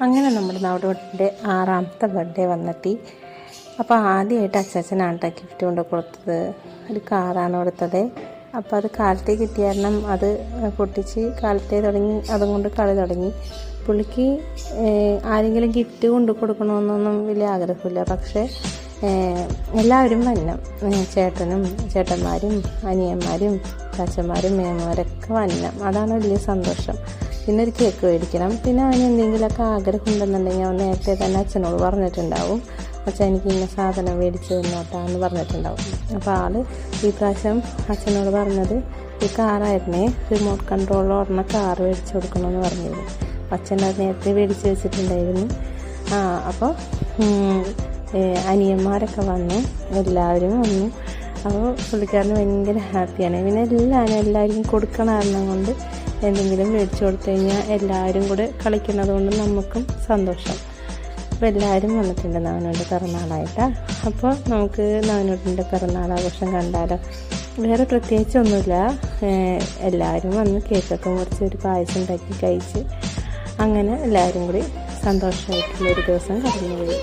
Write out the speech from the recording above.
അങ്ങനെ നമ്മുടെ നാടുവട്ടിൻ്റെ 6ാമത്തെ ബർത്ത്ഡേ വന്നെത്തി. അപ്പോൾ ആദ്യമായിട്ട് അച്ചാച്ചനാണ് കേട്ടോ ഗിഫ്റ്റ് കൊണ്ട് കൊടുത്തത്. ഒരു കാറാണ് കൊടുത്തത്. അപ്പോൾ അത് കാലത്തേ കിട്ടിയ കാരണം അത് പൊട്ടിച്ച് കാലത്തേ തുടങ്ങി അതും കൊണ്ട് കളി തുടങ്ങി. പുള്ളിക്ക് ആരെങ്കിലും ഗിഫ്റ്റ് കൊണ്ട് കൊടുക്കണമെന്നൊന്നും വലിയ ആഗ്രഹമില്ല. പക്ഷേ എല്ലാവരും വരണം. ചേട്ടനും ചേട്ടന്മാരും അനിയന്മാരും ചാച്ചന്മാരും മേന്മാരൊക്കെ വരണം. അതാണ് വലിയ സന്തോഷം. പിന്നെ ഒരു കേക്ക് മേടിക്കണം. പിന്നെ അവന് എന്തെങ്കിലുമൊക്കെ ആഗ്രഹം ഉണ്ടെന്നുണ്ടെങ്കിൽ അവൻ നേരത്തെ തന്നെ അച്ഛനോട് പറഞ്ഞിട്ടുണ്ടാവും. അച്ഛൻ എനിക്ക് ഇന്ന സാധനം മേടിച്ച് തന്നോട്ടാന്ന് പറഞ്ഞിട്ടുണ്ടാവും. അപ്പോൾ ആൾ ഈ പ്രാവശ്യം അച്ഛനോട് പറഞ്ഞത് ഈ കാറായിരുന്നേ, റിമോട്ട് കൺട്രോളിൽ ഓടുന്ന കാർ മേടിച്ച് കൊടുക്കണമെന്ന് പറഞ്ഞിരുന്നു. അച്ഛൻ അത് നേരത്തെ മേടിച്ച് വെച്ചിട്ടുണ്ടായിരുന്നു. അപ്പോൾ അനിയന്മാരൊക്കെ വന്നു, എല്ലാവരും വന്നു. അപ്പോൾ പുള്ളിക്കാരന് ഭയങ്കര ഹാപ്പിയാണ്. പിന്നെ എല്ലാവർക്കും കൊടുക്കണ കാരണം കൊണ്ട് എന്തെങ്കിലും മേടിച്ചു കൊടുത്തു കഴിഞ്ഞാൽ എല്ലാവരും കൂടെ കളിക്കുന്നത് കൊണ്ട് നമുക്കും സന്തോഷം. അപ്പോൾ എല്ലാവരും വന്നിട്ടുണ്ട് നവനൂൻ്റെ പിറന്നാളായിട്ടാണ്. അപ്പോൾ നമുക്ക് നവനൂൻ്റെ പിറന്നാൾ ആഘോഷം കണ്ടാലോ. വേറെ പ്രത്യേകിച്ചൊന്നുമില്ല. എല്ലാവരും വന്ന് കേക്കൊക്കെ മുറിച്ച് ഒരു പായസം ഉണ്ടാക്കി കഴിച്ച് അങ്ങനെ എല്ലാവരും കൂടി സന്തോഷമായിട്ടുള്ളൊരു ദിവസം കടന്നുപോയി.